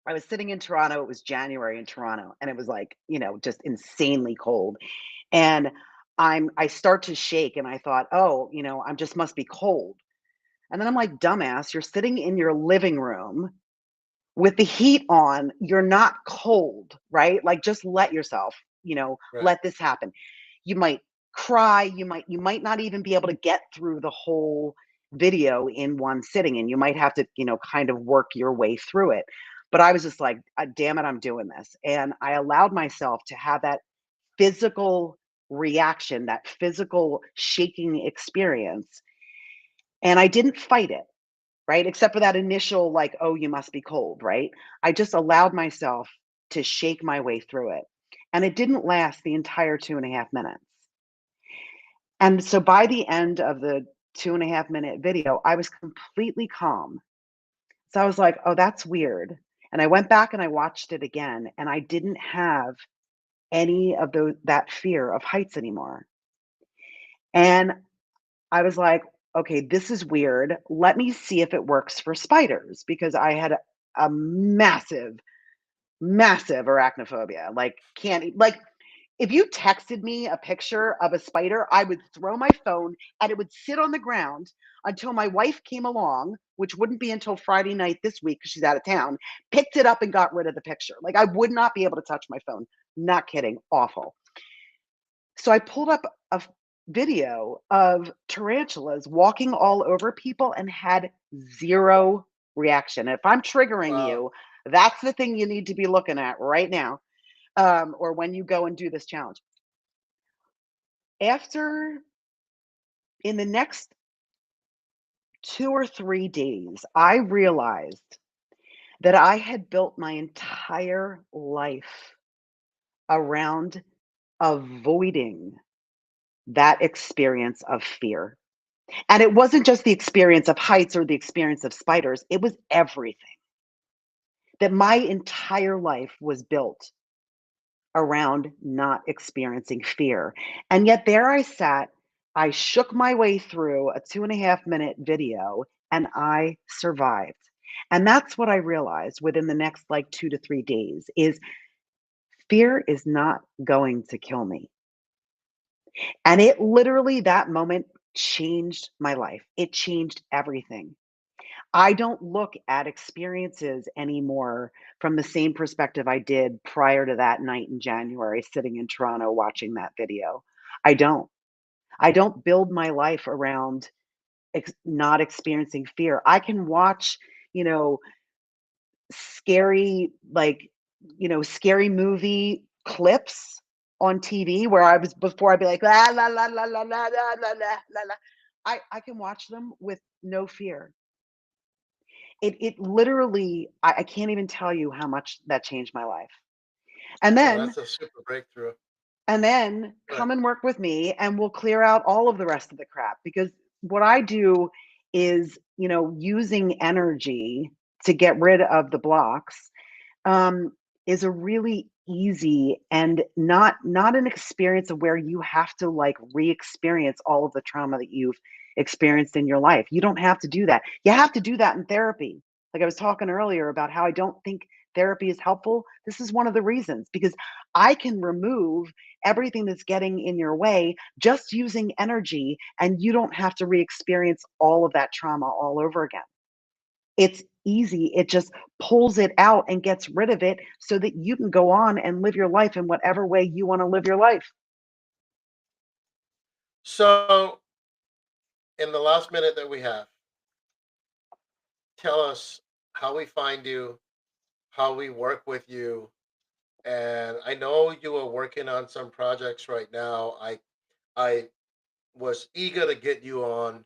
I was sitting in Toronto, it was January in Toronto, and it was like, just insanely cold. And I start to shake and I thought, "Oh, I just must be cold." And then I'm like, "Dumbass, you're sitting in your living room with the heat on, you're not cold, right? Like just let yourself, Right. let this happen. You might cry, you might not even be able to get through the whole video in one sitting and you might have to, kind of work your way through it. But I was just like, damn it, I'm doing this. And I allowed myself to have that physical reaction, that physical shaking experience. And I didn't fight it, right? Except for that initial, like, "Oh, you must be cold," right? I just allowed myself to shake my way through it, and it didn't last the entire 2.5 minutes. And so by the end of the 2.5-minute video, I was completely calm. So I was like, "Oh, that's weird." And I went back and I watched it again, and I didn't have any of that fear of heights anymore. And I was like, "Okay, this is weird. Let me see if it works for spiders," because I had a massive, massive arachnophobia. Like, can't like if you texted me a picture of a spider, I would throw my phone and it would sit on the ground until my wife came along, which wouldn't be until Friday night this week because she's out of town, picked it up and got rid of the picture. Like, I would not be able to touch my phone. Not kidding. Awful. So I pulled up a video of tarantulas walking all over people and had zero reaction. If I'm triggering Wow. you, that's the thing you need to be looking at right now, or when you go and do this challenge. After, in the next 2 or 3 days, I realized that I had built my entire life around avoiding that experience of fear. And it wasn't just the experience of heights or the experience of spiders, it was everything. That my entire life was built around not experiencing fear. And yet there I sat, I shook my way through a 2.5-minute video and I survived. And that's what I realized within the next like 2 to 3 days is fear is not going to kill me. And it literally, that moment changed my life. It changed everything. I don't look at experiences anymore from the same perspective I did prior to that night in January sitting in Toronto watching that video. I don't. I don't build my life around not experiencing fear. I can watch, you know, scary, like, scary movie clips on TV where I was before I'd be like, la, la, la, la, la, la, la, la, la, la, la. I can watch them with no fear. it literally, I can't even tell you how much that changed my life. And then That's a super breakthrough. and then Right. come and work with me and we'll clear out all of the rest of the crap because what I do is, using energy to get rid of the blocks um, is a really easy and not an experience of where you have to like re-experience all of the trauma that you've experienced in your life. You don't have to do that. You have to do that in therapy. Like I was talking earlier about how I don't think therapy is helpful. This is one of the reasons because I can remove everything that's getting in your way just using energy and you don't have to re-experience all of that trauma all over again. It's easy. It just pulls it out and gets rid of it so that you can go on and live your life in whatever way you wanna live your life. So, in the last minute that we have, tell us how we find you, how we work with you. And I know you are working on some projects right now. I was eager to get you on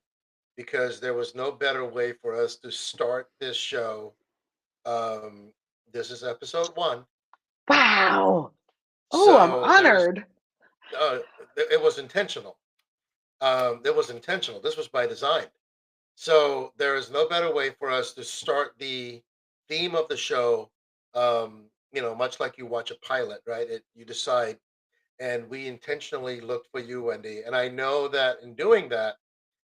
because there was no better way for us to start this show. Um, this is episode one, Wow. Oh, I'm so honored. uh, it was intentional. It was intentional. This was by design. So there is no better way for us to start the theme of the show. Much like you watch a pilot, right? You decide, and we intentionally looked for you, Wendy. And I know that in doing that,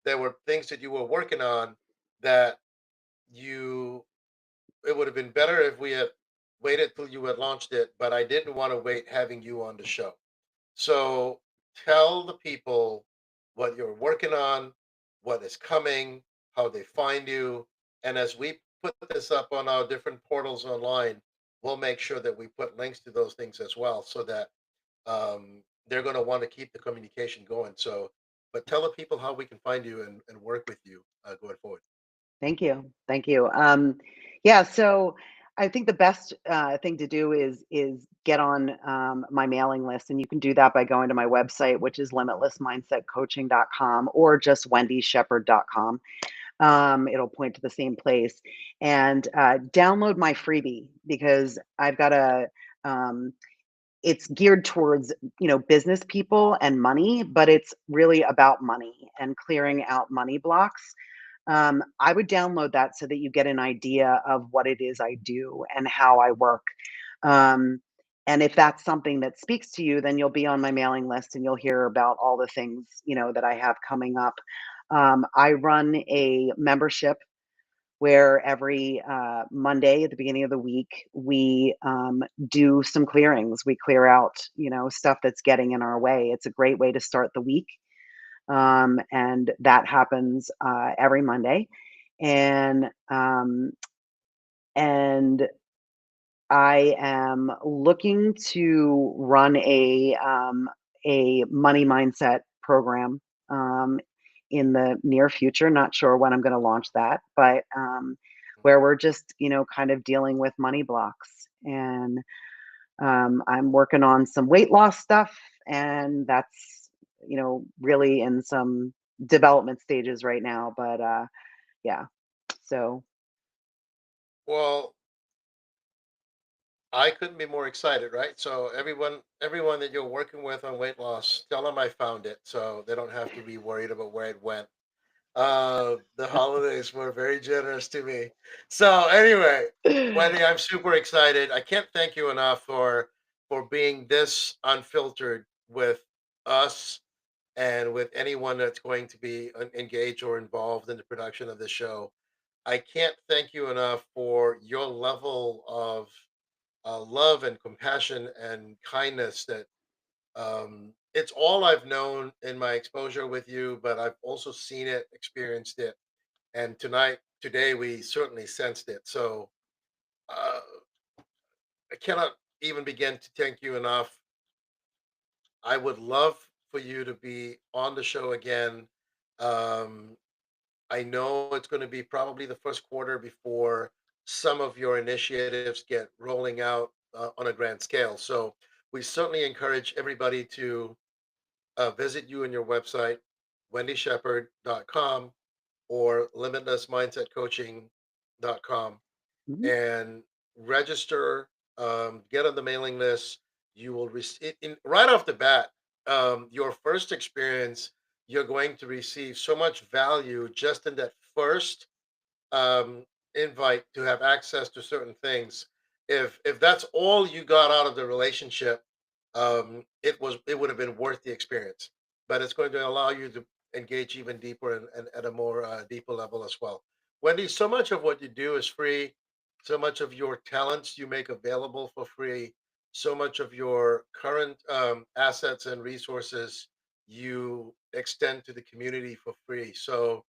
there were things that you were working on that you. It would have been better if we had waited till you had launched it, but I didn't want to wait having you on the show. So tell the people what you're working on, what is coming, how they find you. And as we put this up on our different portals online, we'll make sure that we put links to those things as well so that they're going to want to keep the communication going. So, but tell the people how we can find you and work with you going forward. Thank you. Thank you. Yeah, so I think the best thing to do is get on my mailing list, and you can do that by going to my website, which is limitlessmindsetcoaching.com or just wendysheppard.com. It'll point to the same place and download my freebie because I've got a it's geared towards business people and money, but it's really about money and clearing out money blocks. I would download that so that you get an idea of what it is I do and how I work. Um, and if that's something that speaks to you, then you'll be on my mailing list and you'll hear about all the things that I have coming up. I run a membership where every Monday at the beginning of the week we do some clearings. We clear out stuff that's getting in our way. It's a great way to start the week, and that happens every Monday. And and I am looking to run a money mindset program in the near future. Not sure when I'm going to launch that, but where we're just kind of dealing with money blocks. And I'm working on some weight loss stuff, and that's really in some development stages right now. But yeah, so Well, I couldn't be more excited, right? So everyone that you're working with on weight loss, tell them I found it, so they don't have to be worried about where it went. The holidays were very generous to me. So anyway, Wendy, I'm super excited. I can't thank you enough for being this unfiltered with us and with anyone that's going to be engaged or involved in the production of the show. I can't thank you enough for your level of love and compassion and kindness that it's all I've known in my exposure with you, but I've also seen it, experienced it, and today, we certainly sensed it. So uh, I cannot even begin to thank you enough. I would love for you to be on the show again. Um, I know it's going to be probably the first quarter before some of your initiatives get rolling out on a grand scale. So we certainly encourage everybody to visit you on your website, wendysheppard.com or Limitless Mindset Coaching. Mhm. and register, get on the mailing list. You will receive right off the bat. Your first experience, you're going to receive so much value just in that first um, invite to have access to certain things. If that's all you got out of the relationship, it would have been worth the experience. But it's going to allow you to engage even deeper and at a more deeper level as well. Wendy, so much of what you do is free. So much of your talents you make available for free. So much of your current assets and resources you extend to the community for free. So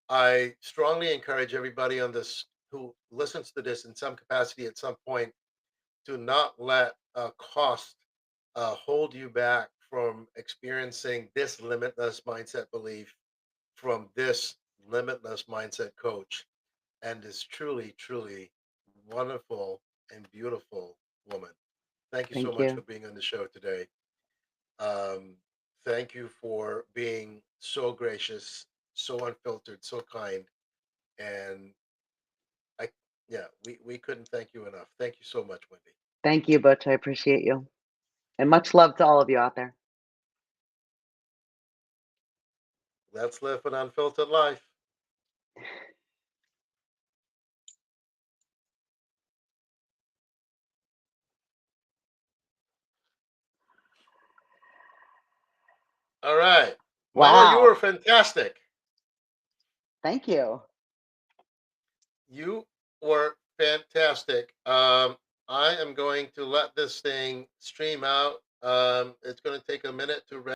I strongly encourage everybody on this who listens to this in some capacity at some point to not let cost hold you back from experiencing this limitless mindset belief from this limitless mindset coach and this truly, truly wonderful and beautiful woman. Thank you so Thank much you. for being on the show today. Um, Thank you for being so gracious, so unfiltered, so kind, and I yeah, we couldn't thank you enough. Thank you so much, Wendy. Thank you, Butch. I appreciate you. And much love to all of you out there. Let's live an unfiltered life. All right. Mama, you Wow. were fantastic. Thank you. You were fantastic. I am going to let this thing stream out. It's going to take a minute to